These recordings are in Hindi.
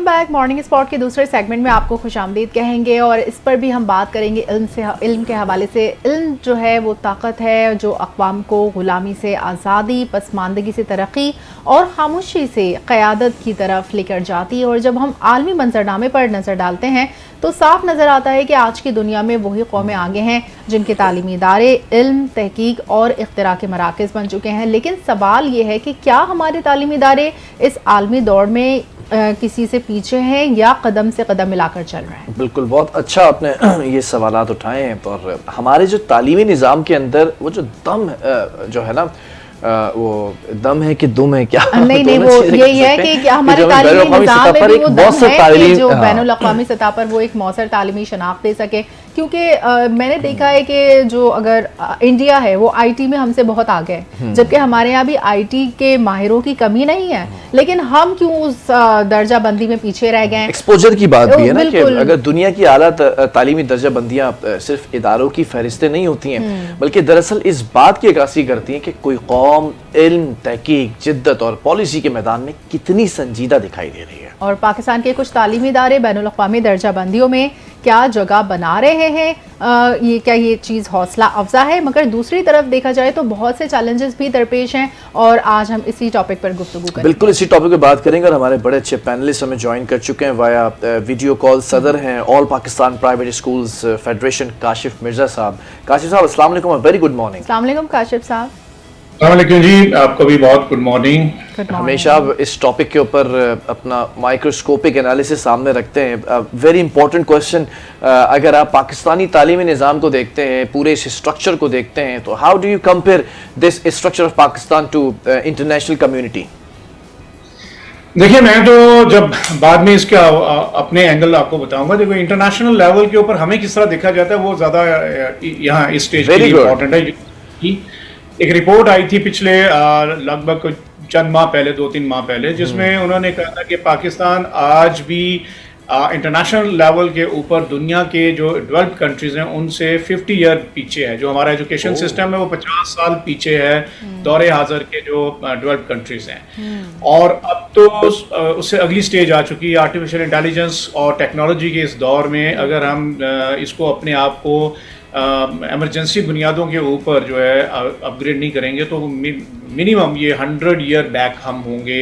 Welcome back. मॉर्निंग स्पॉट के दूसरे सेगमेंट में आपको खुशामदीद कहेंगे और इस पर भी हम बात करेंगे इल्म के हवाले से। इल्म जो है वो ताकत है जो अक़वाम को ग़ुलामी से आज़ादी, पसमानदगी से तरक्की और खामोशी से क़यादत की तरफ लेकर जाती है। और जब हम आलमी मंजरनामे पर नज़र डालते हैं तो साफ नज़र आता है कि आज की दुनिया में वही कौमें आगे हैं जिनके तालीमी इदारे इल्म, तहकीक और इख्तिरा के मराकज़ बन चुके हैं। लेकिन सवाल ये है कि क्या हमारे तालीमी इदारे इस आलमी दौड़ में किसी से पीछे हैं या कदम से कदम मिलाकर चल रहे हैं? बिल्कुल, बहुत अच्छा आपने ये सवालात उठाए हैं। और हमारे जो तालीमी निज़ाम के अंदर वो जो दम जो है ना, वो दम है कि दुम है क्या? नहीं वो यही है कि हमारे तालीमी निज़ाम में भी वो दम है कि जो बैनुल अक़वामी सतह पर वो एक मौसर तालीमी शनाख्त दे सके। क्योंकि मैंने देखा है कि जो अगर इंडिया है वो आईटी में हमसे बहुत आगे है, जबकि हमारे यहाँ भी आईटी के माहिरों की कमी नहीं है, लेकिन हम क्यों उस दर्जा बंदी में पीछे रह गए? एक्सपोजर की बात भी है ना कि अगर दुनिया की आला तालीमी दर्जा बंदियाँ सिर्फ इदारों की फहरिस्तें नहीं होती हैं, बल्कि दरअसल इस बात की अक्कासी करती हैं कि कोई कौम इल्म, तहकीक, जिद्दत और पॉलिसी के मैदान में कितनी संजीदा दिखाई दे रही है। और पाकिस्तान के कुछ तालीमी इदारे बैनुल अक़वामी दर्जा बंदियों में क्या जगह बना रहे हैं, ये चीज़ हौसला अफजा है। मगर दूसरी तरफ देखा जाए तो बहुत से चैलेंजेस भी दरपेश हैं और आज हम इसी टॉपिक पर गुफ्तगू करेंगे। बिल्कुल इसी टॉपिक पर बात करेंगे और हमारे बड़े अच्छे पैनलिस्ट हमें ज्वाइन कर चुके हैं वाया वीडियो कॉल। सदर हैं all Pakistan private schools federation Kashif Mirza साहब। काशिफ साहब अस्सलाम वालेकुम, वेरी गुड मॉर्निंग। अस्सलाम वालेकुम काशिफ साहब। अस्सलाम जी, आपको भी बहुत गुड मॉर्निंग। हमेशा आप इस टॉपिक के ऊपर अपना माइक्रोस्कोपिक एनालिसिस सामने रखते हैं। वेरी इंपॉर्टेंट क्वेश्चन, अगर आप पाकिस्तानी तालीमी निज़ाम को देखते हैं, पूरे इस स्ट्रक्चर को देखते हैं, तो how do you compare this structure of Pakistan to international community? देखिए, मैं तो जब बाद में इसके अपने एंगल आपको बताऊंगा। देखो, इंटरनेशनल लेवल के ऊपर हमें किस तरह देखा जाता है वो ज़्यादा यहाँ इस स्टेज के लिए इम्पोर्टेंट है। एक रिपोर्ट आई थी पिछले लगभग चंद माह पहले, 2-3 माह पहले, जिसमें उन्होंने कहा था कि पाकिस्तान आज भी इंटरनेशनल लेवल के ऊपर दुनिया के जो डेवलप्ड कंट्रीज हैं उनसे 50 ईयर पीछे है। जो हमारा एजुकेशन सिस्टम है वो 50 साल पीछे है दौरे हाजिर के जो डेवलप्ड कंट्रीज हैं। और अब तो उससे अगली स्टेज आ चुकी है आर्टिफिशियल इंटेलिजेंस और टेक्नोलॉजी के इस दौर में। अगर हम इसको अपने आप को एमरजेंसी बुनियादों के ऊपर जो है अपग्रेड नहीं करेंगे तो मिनिमम ये 100 ईयर बैक हम होंगे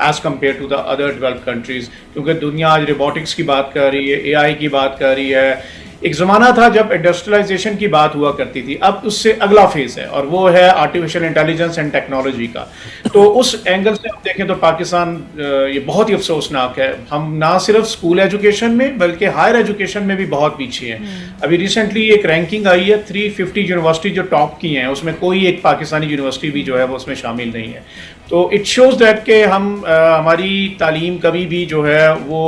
as compare to the other developed countries. क्योंकि दुनिया आज रोबोटिक्स की बात कर रही है, एआई की बात कर रही है। एक ज़माना था जब इंडस्ट्रियलाइजेशन की बात हुआ करती थी, अब उससे अगला फेज़ है और वो है आर्टिफिशियल इंटेलिजेंस एंड टेक्नोलॉजी का। तो उस एंगल से हम देखें तो पाकिस्तान ये बहुत ही अफसोसनाक है। हम ना सिर्फ स्कूल एजुकेशन में बल्कि हायर एजुकेशन में भी बहुत पीछे हैं। अभी रिसेंटली एक रैंकिंग आई है 350 यूनिवर्सिटी जो टॉप की हैं, उसमें कोई एक पाकिस्तानी यूनिवर्सिटी भी जो है वो उसमें शामिल नहीं है। तो इट शोज़ दैट कि हमारी तालीम कभी भी जो है वो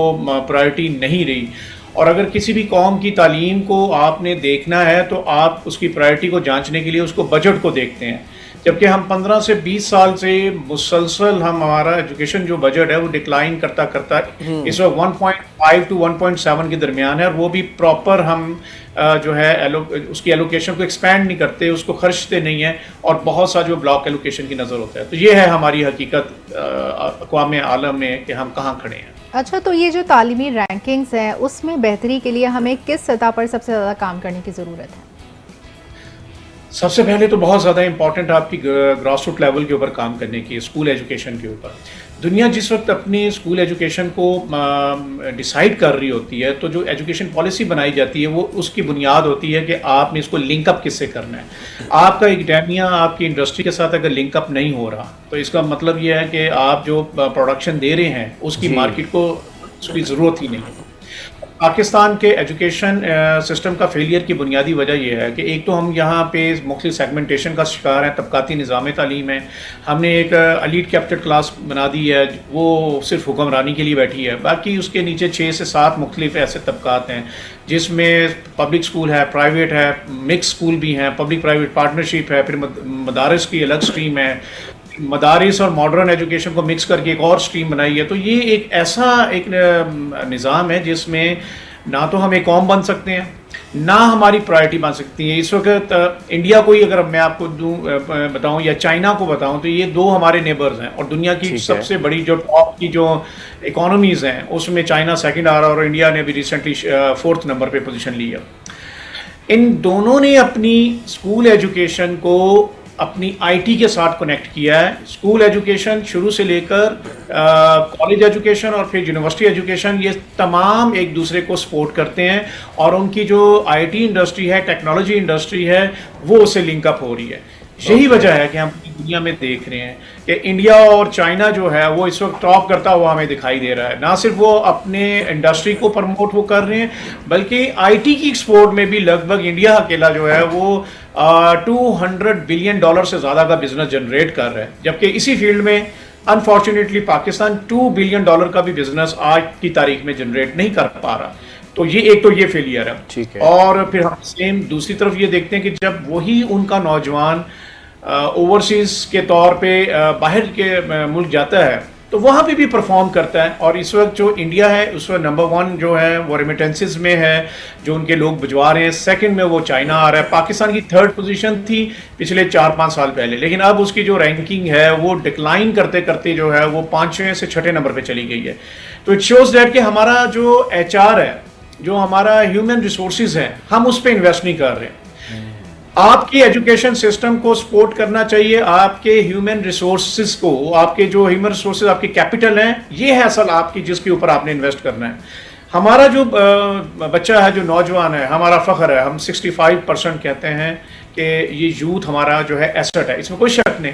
प्रायोरिटी नहीं रही। और अगर किसी भी कौम की तालीम को आपने देखना है तो आप उसकी प्रायोरिटी को जांचने के लिए उसको बजट को देखते हैं। जबकि हम 15 से 20 साल से मुसलसल हमारा एजुकेशन जो बजट है वो डिक्लाइन करता करता इस वक्त 1.5 to 1.7 के दरमियान है। और वो भी प्रॉपर हम जो है उसकी एलोकेशन को एक्सपैंड नहीं करते, उसको खर्चते नहीं है और बहुत सा जो ब्लॉक एलोकेशन की नज़र होता है। तो ये है हमारी हकीकत अक़वाम आलम में कि हम कहाँ खड़े हैं। अच्छा, तो ये जो तालीमी रैंकिंग्स हैं उसमें बेहतरी के लिए हमें किस सतह पर सबसे ज़्यादा काम करने की ज़रूरत है? सबसे पहले तो बहुत ज़्यादा इंपॉर्टेंट आपकी ग्रास रूट लेवल के ऊपर काम करने की, स्कूल एजुकेशन के ऊपर। दुनिया जिस वक्त अपनी स्कूल एजुकेशन को डिसाइड कर रही होती है तो जो एजुकेशन पॉलिसी बनाई जाती है वो उसकी बुनियाद होती है कि आपने इसको लिंकअप किससे करना है। आपका एकेडेमिया आपकी इंडस्ट्री के साथ अगर लिंकअप नहीं हो रहा तो इसका मतलब ये है कि आप जो प्रोडक्शन दे रहे हैं उसकी मार्केट को उसकी ज़रूरत ही नहीं है। पाकिस्तान के एजुकेशन सिस्टम का फेलियर की बुनियादी वजह यह है कि एक तो हम यहाँ पे मुख्तलिफ सेगमेंटेशन का शिकार हैं, तबकाती निज़ाम तालीम है। हमने एक एलीट कैप्टेड क्लास बना दी है, वो सिर्फ हुक्मरानी के लिए बैठी है। बाकी उसके नीचे 6 से 7 मुख्तलिफ ऐसे तबकात हैं जिसमें पब्लिक स्कूल है, प्राइवेट है, मिक्स स्कूल भी हैं, पब्लिक प्राइवेट पार्टनरशिप है, फिर मदारस की अलग स्ट्रीम है, मदारिस और मॉडर्न एजुकेशन को मिक्स करके एक और स्ट्रीम बनाई है। तो ये एक ऐसा एक निज़ाम है जिसमें ना तो हम एक कौम बन सकते हैं ना हमारी प्रायोरिटी बन सकती है इस वक्त। इंडिया को ही अगर मैं आपको बताऊं या चाइना को बताऊं तो ये दो हमारे नेबर्स हैं, और दुनिया की सबसे बड़ी जो टॉप की जो इकोनॉमीज हैं उसमें चाइना सेकंड आ रहा है और इंडिया ने भी रिसेंटली 4th नंबर पे पोजीशन ली है। इन दोनों ने अपनी स्कूल एजुकेशन को अपनी आईटी के साथ कनेक्ट किया है। स्कूल एजुकेशन शुरू से लेकर कॉलेज एजुकेशन और फिर यूनिवर्सिटी एजुकेशन, ये तमाम एक दूसरे को सपोर्ट करते हैं, और उनकी जो आईटी इंडस्ट्री है, टेक्नोलॉजी इंडस्ट्री है, वो उससे लिंकअप हो रही है। यही वजह है कि हम दुनिया में देख रहे हैं कि इंडिया और चाइना जो है वो इस वक्त टॉप करता हुआ हमें दिखाई दे रहा है। ना सिर्फ वो अपने इंडस्ट्री को प्रमोट वो कर रहे हैं, बल्कि आईटी की एक्सपोर्ट में भी लगभग इंडिया अकेला जो है वो $200 बिलियन से ज़्यादा का बिजनेस जनरेट कर रहा है, जबकि इसी फील्ड में अनफॉर्चुनेटली पाकिस्तान $2 बिलियन का भी बिजनेस आज की तारीख में जनरेट नहीं कर पा रहा। तो ये एक तो ये फेलियर है। ठीक है। और फिर हम सेम दूसरी तरफ ये देखते हैं कि जब वही उनका नौजवान ओवरसीज के तौर पे बाहर के मुल्क जाता है तो वहाँ पे भी परफॉर्म करता है। और इस वक्त जो इंडिया है उस वक्त नंबर 1 जो है वो रेमिटेंसेस में है, जो उनके लोग भिजवा रहे हैं। सेकंड में वो चाइना आ रहा है। पाकिस्तान की 3rd पोजीशन थी पिछले 4-5 साल पहले, लेकिन अब उसकी जो रैंकिंग है वो डिक्लाइन करते करते जो है वो 5वें से 6ठे नंबर पे चली गई है। तो इट शोज दैट कि हमारा जो HR है, जो हमारा ह्यूमन रिसोर्सेज है, हम उस पर इन्वेस्ट नहीं कर रहे हैं। आपकी एजुकेशन सिस्टम को सपोर्ट करना चाहिए, आपके ह्यूमन रिसोर्सेज को, आपके जो ह्यूमन रिसोर्सेज आपके कैपिटल हैं, ये है असल आपकी जिसके ऊपर आपने इन्वेस्ट करना है। हमारा जो बच्चा है, जो नौजवान है, हमारा फ़ख्र है। हम 65% कहते हैं कि ये यूथ हमारा जो है एसेट है, इसमें कोई शक नहीं।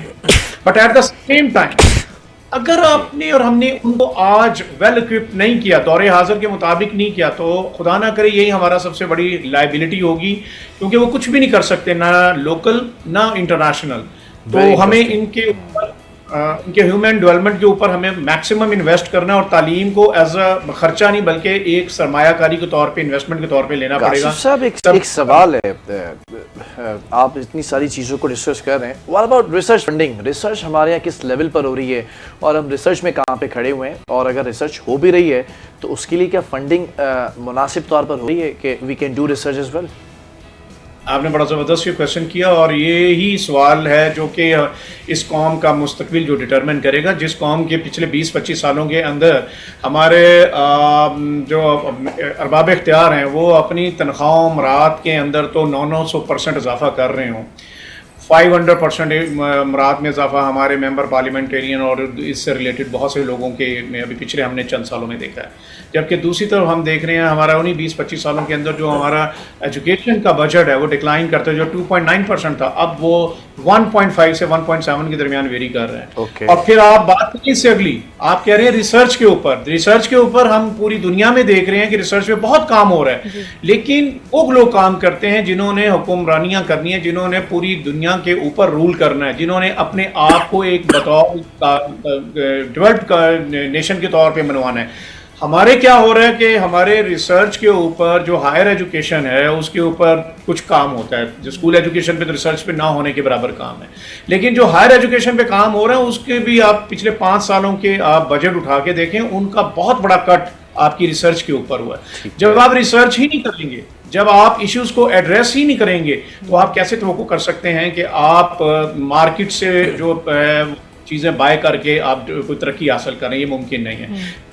But at the same time अगर आपने और हमने उनको आज वेल इक्विप्ड नहीं किया, दौरे हाजिर के मुताबिक नहीं किया, तो खुदा ना करे यही हमारा सबसे बड़ी लायबिलिटी होगी, क्योंकि वो कुछ भी नहीं कर सकते, ना लोकल ना इंटरनेशनल। तो हमें इनके ऊपर इनके ह्यूमन डेवलपमेंट के ऊपर हमें मैक्सिमम इन्वेस्ट करना है, और तालीम को एज अ खर्चा नहीं बल्कि एक सरमायाकारी के तौर पे, इन्वेस्टमेंट के तौर पे लेना पड़ेगा। साहब एक सवाल है, आप इतनी सारी चीज़ों को रिसर्च कर रहे हैं, what about research funding? Research हमारे यहाँ किस लेवल पर हो रही है और हम रिसर्च में कहाँ पे खड़े हुए हैं? और अगर रिसर्च हो भी रही है तो उसके लिए क्या फंडिंग मुनासिब तौर पर हो रही है कि we can do research as well? आपने बड़ा ज़बरदस्त क्वेश्चन किया, और ये ही सवाल है जो कि इस कौम का मुस्तकबिल जो डिटरमिन करेगा। जिस कौम के पिछले 20-25 सालों के अंदर हमारे जो अरबाब इख्तियार हैं वो अपनी तनख्वाहों मरात के अंदर तो 900% इजाफा कर रहे हों, 500% मरात में इजाफा हमारे मेंबर पार्लियामेंटेरियन और इससे रिलेटेड बहुत से लोगों के में अभी पिछले हमने चंद सालों में देखा है। जबकि दूसरी तरफ हम देख रहे हैं हमारा उन्हीं 20-25 सालों के अंदर जो हमारा एजुकेशन का बजट है वो डिक्लाइन करते हैं। जो 2.9% था अब वो 1.5 से 1.7 के दरमियान वेरी कर रहे हैं। और फिर आप बात करें इससे अगली, आप कह रहे हैं रिसर्च के ऊपर। रिसर्च के ऊपर हम पूरी दुनिया में देख रहे हैं कि रिसर्च पे बहुत काम हो रहा है, लेकिन वो लोग काम करते हैं जिन्होंने हुक्मरानियां करनी है, जिन्होंने पूरी दुनिया के ऊपर रूल करना है, जिन्होंने अपने आप को एक बतौर डेवलप्ड नेशन के तौर पे मनवाना है। हमारे क्या हो रहा है कि हमारे रिसर्च के ऊपर जो हायर एजुकेशन है उसके ऊपर कुछ काम होता है, जो स्कूल एजुकेशन पे तो रिसर्च पे ना होने के बराबर काम है, लेकिन जो हायर एजुकेशन पे काम हो रहा है उसके भी आप पिछले 5 सालों के आप बजट उठा के देखें, उनका बहुत बड़ा कट आपकी रिसर्च के ऊपर हुआ है। जब आप रिसर्च ही नहीं करेंगे, जब आप इश्यूज को एड्रेस ही नहीं करेंगे, तो आप कैसे तवक्को कर सकते हैं कि आप मार्केट से जो चीज़ें बाय करके आप कोई तरक्की हासिल करें? ये मुमकिन नहीं है।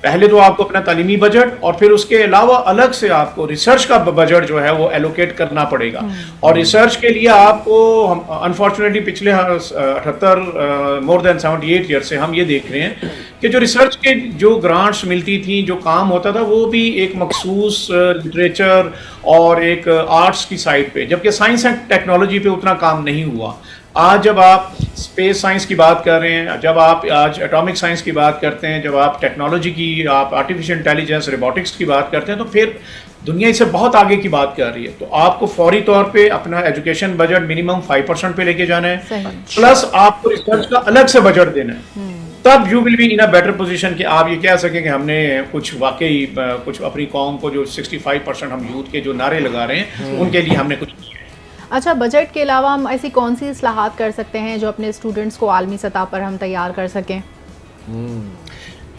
पहले तो आपको अपना तालीमी बजट और फिर उसके अलावा अलग से आपको रिसर्च का बजट जो है वो एलोकेट करना पड़ेगा। और रिसर्च के लिए आपको अनफॉर्चुनेटली पिछले 78 मोर देन 78 ईयर से हम ये देख रहे हैं कि जो रिसर्च के जो ग्रांट्स मिलती थी, जो काम होता था, वो भी एक मखसूस लिटरेचर और एक आर्ट्स की साइड पे, जबकि साइंस एंड टेक्नोलॉजी पे उतना काम नहीं हुआ। आज जब आप स्पेस साइंस की बात कर रहे हैं, जब आप आज एटॉमिक साइंस की बात करते हैं, जब आप टेक्नोलॉजी की, आप आर्टिफिशियल इंटेलिजेंस, रोबोटिक्स की बात करते हैं, तो फिर दुनिया इससे बहुत आगे की बात कर रही है। तो आपको फौरी तौर पे अपना एजुकेशन बजट मिनिमम 5% पे लेके जाना है, प्लस आपको रिसर्च का अलग से बजट देना है। तब you will be in a better position कि आप ये कह सकें कि हमने कुछ वाकई कुछ अपनी कौम को, जो 65% हम यूथ के जो नारे लगा रहे हैं, उनके लिए हमने कुछ किया है। अच्छा, बजट के अलावा हम ऐसी कौन सी इस्लाहात कर सकते हैं जो अपने स्टूडेंट्स को आलमी सतह पर हम तैयार कर सकें?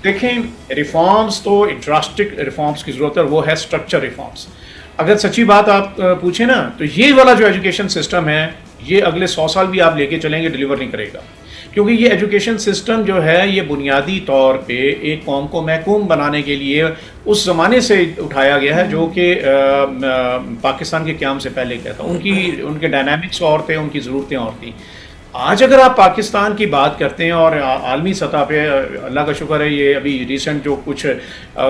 देखें, रिफॉर्म्स तो ड्रास्टिक रिफॉर्म्स की ज़रूरत है, वो है स्ट्रक्चर रिफॉर्म्स। अगर सच्ची बात आप पूछे ना, तो ये वाला जो एजुकेशन सिस्टम है, ये अगले 100 साल भी आप लेके चलेंगे, डिलीवर नहीं करेगा। क्योंकि ये एजुकेशन सिस्टम जो है, ये बुनियादी तौर पे एक कौम को महकूम बनाने के लिए उस ज़माने से उठाया गया है, जो कि पाकिस्तान के क़याम से पहले क्या था। उनके डायनामिक्स और थे, उनकी ज़रूरतें और थी। आज अगर आप पाकिस्तान की बात करते हैं और आलमी सतह पे, अल्लाह का शुक्र है, ये अभी रिसेंट जो कुछ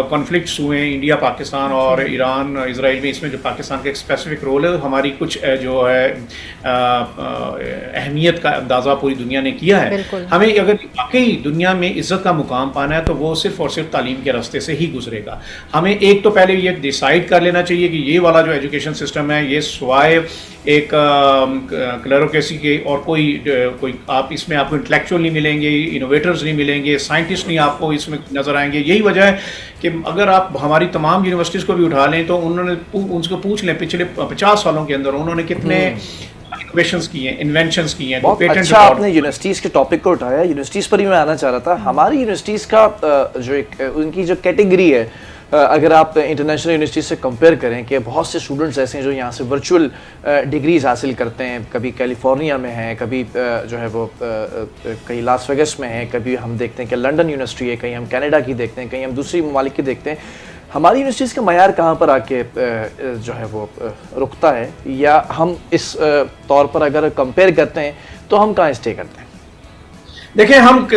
कॉन्फ्लिक्ट्स हुए हैं इंडिया पाकिस्तान और ईरान इसराइल में, इसमें जो पाकिस्तान का एक स्पेसिफिक रोल है, हमारी कुछ जो है अहमियत का अंदाज़ा पूरी दुनिया ने किया है। हमें अगर वाकई दुनिया में इज़्ज़त का मुकाम पाना है, तो वो सिर्फ और सिर्फ तालीम के रास्ते से ही गुजरेगा। हमें एक तो पहले ये डिसाइड कर लेना चाहिए कि ये वाला जो एजुकेशन सिस्टम है, ये स्वाय एक क्लरोक्रेसी के और कोई आप इसमें आपको इंटेलेक्चुअल नहीं मिलेंगे, इनोवेटर्स नहीं मिलेंगे, साइंटिस्ट नहीं आपको इसमें नज़र आएंगे। यही वजह है कि अगर आप हमारी तमाम यूनिवर्सिटीज़ को भी उठा लें, तो उनको पूछ लें पिछले 50 सालों के अंदर उन्होंने कितने इनोवेशंस किए हैं, इन्वेंशंस किए हैं। बहुत अच्छा आपने यूनिवर्सिटीज़ के टॉपिक को उठाया। यूनिवर्सिटीज़ पर ही मैं आना चाह रहा था। हमारी यूनिवर्सिटीज़ का जो एक उनकी जो कैटेगरी है, अगर आप इंटरनेशनल यूनिवर्सिटी से कंपेयर करें कि बहुत से स्टूडेंट्स ऐसे हैं जो यहाँ से वर्चुअल डिग्रीज हासिल करते हैं, कभी कैलिफोर्निया में हैं, कभी जो है वो कहीं लास वेगस में है, कभी हम देखते हैं कि लंदन यूनिवर्सिटी है, कहीं हम कनाडा की देखते हैं, कहीं हम दूसरी ममालिक की देखते हैं। हमारी यूनिवर्सिटीज़ का मयार कहाँ पर आके जो है वो रुकता है, या हम इस तौर पर अगर कंपेयर करते हैं तो हम कहाँ स्टे करते हैं? देखिए, हम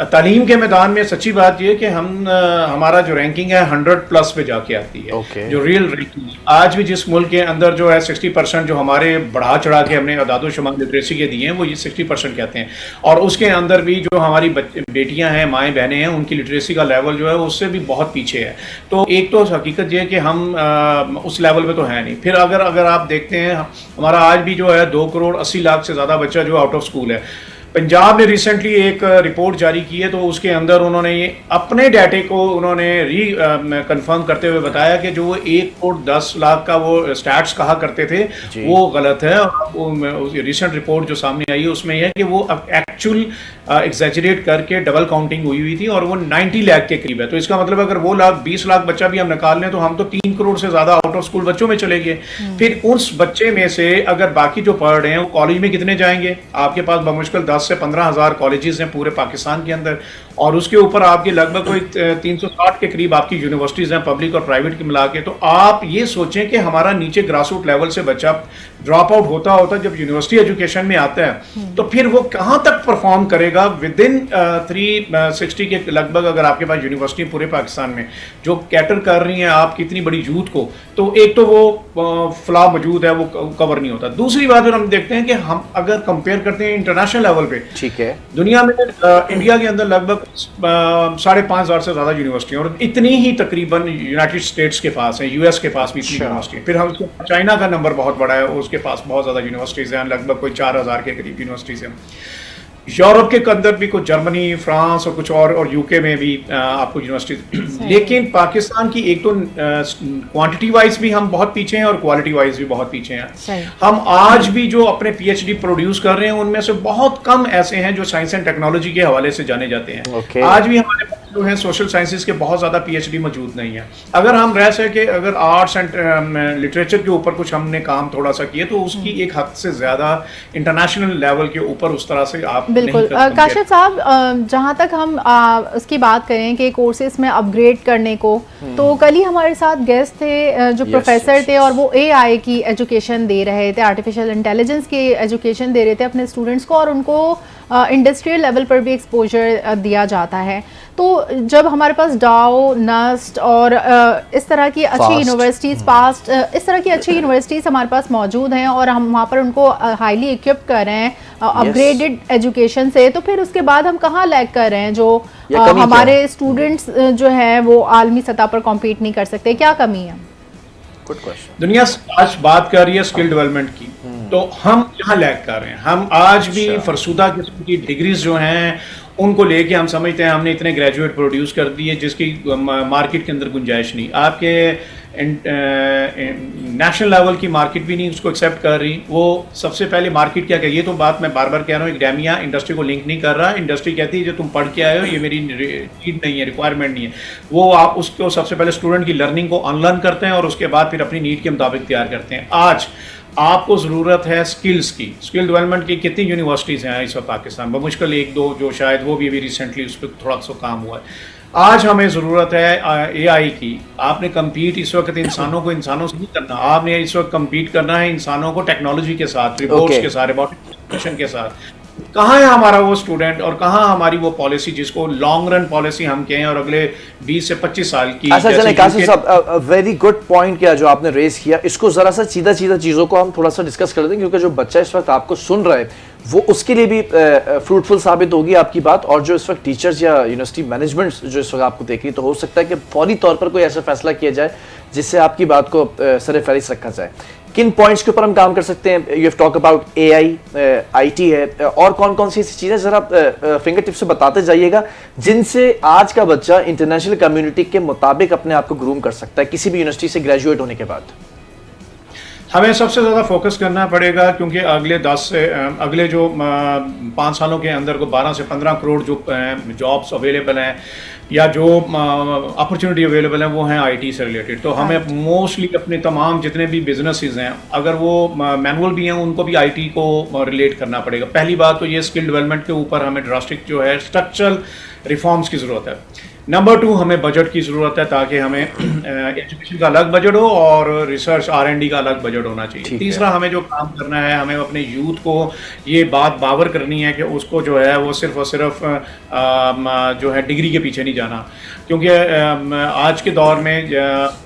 तालीम के मैदान में सच्ची बात यह कि हमारा जो रैंकिंग है 100+ पे जाके आती है। जो रियल रैंकिंग आज भी जिस मुल्क के अंदर जो है 60% जो हमारे बढ़ा चढ़ा के हमने अदाद शुमार लिटरेसी के दिए हैं, वो ये 60% कहते हैं। और उसके अंदर भी जो हमारी बेटियां हैं, माएँ बहनें हैं, उनकी लिटरेसी का लेवल जो है उससे भी बहुत पीछे है। तो एक तो हकीकत ये है कि हम उस लेवल पे तो है नहीं। फिर अगर आप देखते हैं, हमारा आज भी जो है 2,80,00,000 से ज़्यादा बच्चा जो आउट ऑफ स्कूल है। पंजाब ने रिसेंटली एक रिपोर्ट जारी की है, तो उसके अंदर उन्होंने ये अपने डाटे को उन्होंने कंफर्म करते हुए बताया कि जो 1,10,00,000 का वो स्टैट्स कहा करते थे, वो गलत है। और रिसेंट रिपोर्ट जो सामने आई है उसमें यह है कि वो एक्चुअल एग्जैजरेट करके डबल काउंटिंग हुई थी, और वो 90 लाख के करीब है। तो इसका मतलब अगर वो 20 लाख बच्चा भी हम निकाल लें, तो हम तो 3 करोड़ से ज़्यादा आउट ऑफ स्कूल बच्चों में चले गए। फिर उस बच्चे में से अगर बाकी जो पढ़ रहे हैं वो कॉलेज में कितने जाएंगे? आपके पास बमुश्किल 10 से 15,000 कॉलेजेस हैं पूरे पाकिस्तान के अंदर, और उसके ऊपर आपके लगभग कोई 360 के करीब आपकी यूनिवर्सिटीज़ हैं, पब्लिक और प्राइवेट की मिला के। तो आप ये सोचें कि हमारा नीचे ग्रास रूट लेवल से बच्चा ड्रॉप आउट होता जब यूनिवर्सिटी एजुकेशन में आता है, तो फिर वो कहाँ तक परफॉर्म करेगा? विद इन 360 के लगभग अगर आपके पास यूनिवर्सिटी पूरे पाकिस्तान में जो कैटर कर रही हैं आपकी इतनी बड़ी यूथ को, तो एक तो वो फ्लॉ मौजूद है, वो कवर नहीं होता। दूसरी बात हम देखते हैं कि हम अगर कंपेयर करते हैं इंटरनेशनल लेवल पे, ठीक है, दुनिया में इंडिया के अंदर लगभग 5,500 से ज़्यादा यूनिवर्सिटी, और इतनी ही तकरीबन यूनाइटेड स्टेट्स के पास है, यूएस के पास भी इतनी यूनिवर्सिटी। फिर हम चाइना का नंबर बहुत बड़ा है, उसके पास बहुत ज़्यादा यूनिवर्सिटीज़ हैं, लगभग कोई 4,000 के करीब यूनिवर्सिटीज़ हैं। यूरोप के अंदर भी कुछ जर्मनी, फ्रांस और कुछ और यूके में भी आपको यूनिवर्सिटी। लेकिन पाकिस्तान की एक तो क्वांटिटी वाइज भी हम बहुत पीछे हैं और क्वालिटी वाइज भी बहुत पीछे हैं। हम आज भी जो अपने पीएचडी प्रोड्यूस कर रहे हैं, उनमें से बहुत कम ऐसे हैं जो साइंस एंड टेक्नोलॉजी के हवाले से जाने जाते हैं। आज भी हमारे पास जो है सोशल साइंसेज के बहुत ज़्यादा पीएचडी मौजूद नहीं है। अगर हम रह सके, अगर आर्ट्स एंड लिटरेचर के ऊपर कुछ हमने काम थोड़ा सा किया, तो उसकी एक हद से ज़्यादा इंटरनेशनल लेवल के ऊपर उस तरह से आप बिल्कुल। काशिफ साहब, जहाँ तक हम उसकी बात करें कि कोर्सेज में अपग्रेड करने को, तो कल ही हमारे साथ गेस्ट थे जो प्रोफेसर थे, और वो एआई की एजुकेशन दे रहे थे, आर्टिफिशियल इंटेलिजेंस की एजुकेशन दे रहे थे अपने स्टूडेंट्स को, और उनको इंडस्ट्रियल लेवल पर भी एक्सपोजर दिया जाता है। तो जब हमारे पास डाओ, नस्ट और इस तरह की अच्छी यूनिवर्सिटीज़, फास्ट, इस तरह की अच्छी यूनिवर्सिटीज़ हमारे पास मौजूद हैं, और हम वहाँ पर उनको हाईली इक्विप कर रहे हैं अपग्रेडेड एजुकेशन से, तो फिर उसके बाद हम कहाँ लैग कर रहे हैं? जो हमारे स्टूडेंट्स जो हैं वो आलमी सतह पर कॉम्पीट नहीं कर सकते, क्या कमी है? दुनिया आज बात कर रही है स्किल डेवलपमेंट की, तो हम यहाँ लैग कर रहे हैं। हम आज भी फरसुदा किस्म की डिग्रीज जो हैं उनको लेके हम समझते हैं हमने इतने ग्रेजुएट प्रोड्यूस कर दिए जिसकी मार्केट के अंदर गुंजाइश नहीं। आपके नेशनल लेवल की मार्केट भी नहीं उसको एक्सेप्ट कर रही। वो सबसे पहले मार्केट क्या कहे, ये तो बात मैं बार बार कह रहा हूँ, एकेडेमिया इंडस्ट्री को लिंक नहीं कर रहा। इंडस्ट्री कहती है जो तुम पढ़ के आए हो ये मेरी नीड नहीं है, रिक्वायरमेंट नहीं है। वो आप उसको सबसे पहले स्टूडेंट की लर्निंग को अनलर्न करते हैं और उसके बाद फिर अपनी नीड के मुताबिक तैयार करते हैं। आज आपको ज़रूरत है स्किल्स की, स्किल डेवलपमेंट की कितनी यूनिवर्सिटीज़ हैं इस वक्त पाकिस्तान में, मुश्किल एक दो जो शायद वो भी अभी रिसेंटली उस पर थोड़ा सा काम हुआ है। आज हमें ज़रूरत है एआई की। आपने कम्पीट इस वक्त इंसानों को इंसानों से नहीं करना, आपने इस वक्त कम्पीट करना है इंसानों को टेक्नोलॉजी के साथ, रिपोर्ट्स के साथ, रोबोटिक के साथ। कहाँ है हमारा वो स्टूडेंट और कहाँ हमारी वो पॉलिसी जिसको लॉन्ग रन पॉलिसी हम कहें और अगले 20 से 25 साल की। अच्छा चलें कासिम साहब, वेरी गुड पॉइंट किया जो आपने रेज किया। इसको जरा सा सीधा चीज़ों को हम थोड़ा सा डिस्कस कर दें, क्योंकि जो बच्चा इस वक्त आपको सुन रहा है वो उसके लिए भी फ्रूटफुल साबित होगी आपकी बात। और जो इस वक्त टीचर्स या यूनिवर्सिटी मैनेजमेंट जो इस वक्त आपको देख रही, तो हो सकता है कि फौरी तौर पर कोई ऐसा फैसला किया जाए जिससे आपकी बात को सर फहरिस्त रखा जाए। किन पॉइंट्स के ऊपर हम काम कर सकते हैं? You have talk about AI, IT है, और कौन कौन सी ऐसी चीज़ें जरा फिंगर टिप से बताते जाइएगा जिनसे आज का बच्चा इंटरनेशनल कम्युनिटी के मुताबिक अपने आप को ग्रूम कर सकता है किसी भी यूनिवर्सिटी से ग्रेजुएट होने के बाद। हमें सबसे ज़्यादा फोकस करना पड़ेगा, क्योंकि अगले जो 5 सालों के अंदर को 12 से 15 करोड़ जो जॉब्स अवेलेबल हैं या जो अपॉर्चुनिटी अवेलेबल हैं वो हैं आईटी से रिलेटेड। तो हमें मोस्टली अपने तमाम जितने भी बिजनेसेस हैं अगर वो मैनुअल भी हैं उनको भी आईटी को रिलेट करना पड़ेगा। पहली बात तो ये स्किल डेवलपमेंट के ऊपर हमें ड्रास्टिक जो है स्ट्रक्चरल रिफॉर्म्स की ज़रूरत है। नंबर 2 हमें बजट की ज़रूरत है, ताकि हमें एजुकेशन का अलग बजट हो और रिसर्च R&D का अलग बजट होना चाहिए। तीसरा हमें जो काम करना है, हमें अपने यूथ को ये बात बावर करनी है कि उसको जो है वो सिर्फ और सिर्फ जो है डिग्री के पीछे नहीं जाना। क्योंकि आज के दौर में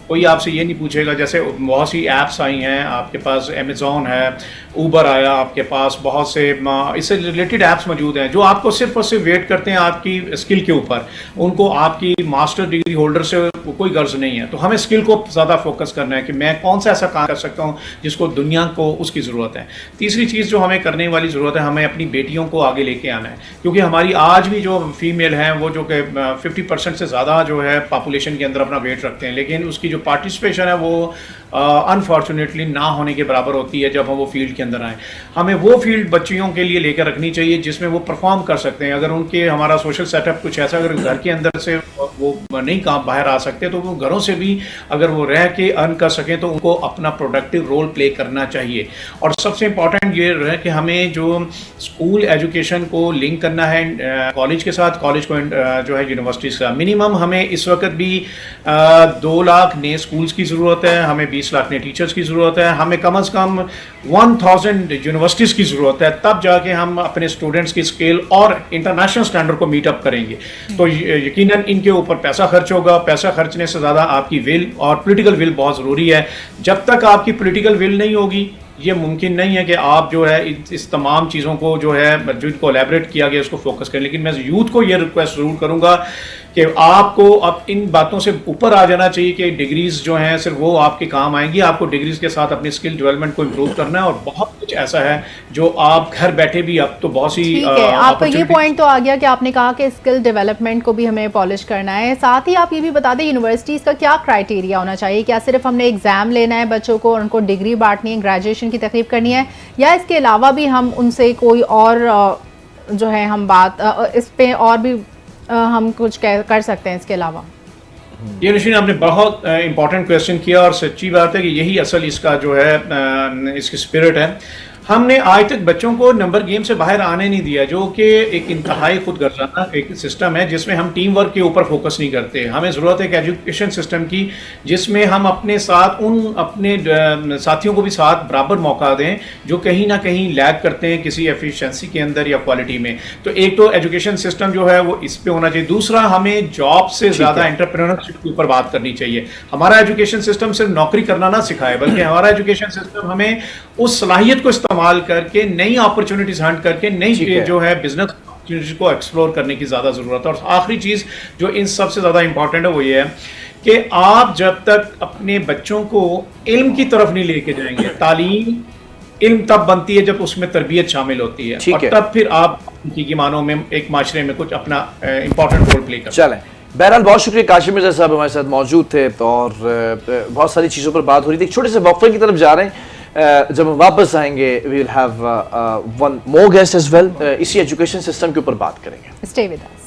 कोई आपसे ये नहीं पूछेगा, जैसे बहुत सी ऐप्स आई हैं, आपके पास अमेज़ॉन है, ऊबर आया, आपके पास बहुत से इससे रिलेटेड ऐप्स मौजूद हैं जो आपको सिर्फ और सिर्फ वेट करते हैं आपकी स्किल के ऊपर। उनको आपकी मास्टर डिग्री होल्डर से कोई गर्ज नहीं है। तो हमें स्किल को ज़्यादा फोकस करना है कि मैं कौन सा ऐसा काम कर सकता हूँ जिसको दुनिया को उसकी ज़रूरत है। तीसरी चीज़ जो हमें करने वाली ज़रूरत है, हमें अपनी बेटियों को आगे लेके आना है, क्योंकि हमारी आज भी जो फीमेल हैं वो जो कि 50% से ज़्यादा जो है पॉपुलेशन के अंदर अपना वेट रखते हैं, लेकिन उसकी जो पार्टिसिपेशन है वो अनफॉर्चुनेटली ना होने के बराबर होती है जब हम वो फील्ड के अंदर आए। हमें वो फील्ड बच्चियों के लिए लेकर रखनी चाहिए जिसमें वो परफॉर्म कर सकते हैं। अगर उनके हमारा सोशल सेटअप कुछ ऐसा, अगर घर के अंदर से वो नहीं काम बाहर आ सकते तो वो घरों से भी अगर वो रह के अर्न कर सकें तो उनको अपना प्रोडक्टिव रोल प्ले करना चाहिए। और सबसे इम्पॉर्टेंट ये है कि हमें जो स्कूल एजुकेशन को लिंक करना है कॉलेज के साथ, कॉलेज को जो है यूनिवर्सिटीज़ का। मिनिमम हमें इस वक्त भी 2 लाख नए स्कूल्स की ज़रूरत है, हमें 20 लाख नए टीचर्स की ज़रूरत है, हमें कम से कम 1000 यूनिवर्सिटीज़ की ज़रूरत है, तब जाके हम अपने स्टूडेंट्स की स्केल और इंटरनेशनल स्टैंडर्ड को मीट अप करेंगे। तो यकीनन इनके ऊपर पैसा खर्च होगा। पैसा खर्चने से ज़्यादा आपकी विल और पॉलिटिकल विल बहुत ज़रूरी है। जब तक आपकी पॉलिटिकल विल नहीं होगी, ये मुमकिन नहीं है कि आप जो है इस तमाम चीज़ों को जो है जिनको एलैबोरेट किया गया उसको फोकस करें। लेकिन मैं यूथ को ये रिक्वेस्ट ज़रूर करूँगा कि आपको अब इन बातों से ऊपर आ जाना चाहिए कि डिग्रीज जो हैं सिर्फ वो आपके काम आएंगी। आपको डिग्रीज के साथ अपनी स्किल डेवलपमेंट को इम्प्रूव करना है और बहुत कुछ ऐसा है जो आप घर बैठे भी अब तो बहुत सी आपका ये पॉइंट तो आ गया कि आपने कहा कि स्किल डेवलपमेंट को भी हमें पॉलिश करना है। साथ ही आप ये भी बता दें यूनिवर्सिटीज़ का क्या क्राइटेरिया होना चाहिए? क्या सिर्फ हमने एग्जाम लेना है बच्चों को और उनको डिग्री बांटनी है, ग्रेजुएशन की तकरीब करनी है, या इसके अलावा भी हम उनसे कोई और जो है हम बात इस पे और भी हम कुछ कर सकते हैं इसके अलावा? ये निशिन आपने बहुत इंपॉर्टेंट क्वेश्चन किया और सच्ची बात है कि यही असल इसका जो है इसकी स्पिरिट है। हमने आज तक बच्चों को नंबर गेम से बाहर आने नहीं दिया, जो कि एक इंतहाई खुदगर्जाना एक सिस्टम है जिसमें हम टीम वर्क के ऊपर फोकस नहीं करते। हमें ज़रूरत है एक एजुकेशन सिस्टम की जिसमें हम अपने साथ उन अपने साथियों को भी साथ बराबर मौका दें जो कहीं ना कहीं लैग करते हैं किसी एफिशिएंसी के अंदर या क्वालिटी में। तो एक तो एजुकेशन सिस्टम जो है वो इस पे होना चाहिए। दूसरा, हमें जॉब से ज़्यादा एंटरप्रेन्योरशिप के ऊपर बात करनी चाहिए। हमारा एजुकेशन सिस्टम सिर्फ नौकरी करना ना सिखाए, बल्कि हमारा एजुकेशन सिस्टम हमें उस सलाहियत को इस्तेमाल करके नई अपॉर्चुनिटीज हंट करके नई जो है बिजनेस अपॉर्चुनिटीज को एक्सप्लोर करने की ज्यादा जरूरत है। और आखिरी चीज जो इन सबसे ज्यादा इंपॉर्टेंट है वो ये है कि आप जब तक अपने बच्चों को इल्म की तरफ नहीं लेके जाएंगे, तालीम इल्म तब बनती है जब उसमें तरबियत शामिल होती है और तब फिर आप की मानों में एक माशरे में कुछ अपना इंपॉर्टेंट रोल प्ले कर। चलें, बहरहाल बहुत शुक्रिया, काशिम मिर्जा साहब हमारे साथ मौजूद थे और बहुत सारी चीज़ों पर बात हो रही थी। एक छोटे से वक्फे की तरफ जा रहे हैं, जब हम वापस आएंगे we will have one more guest as well, इसी एजुकेशन सिस्टम के ऊपर बात करेंगे। Stay with us.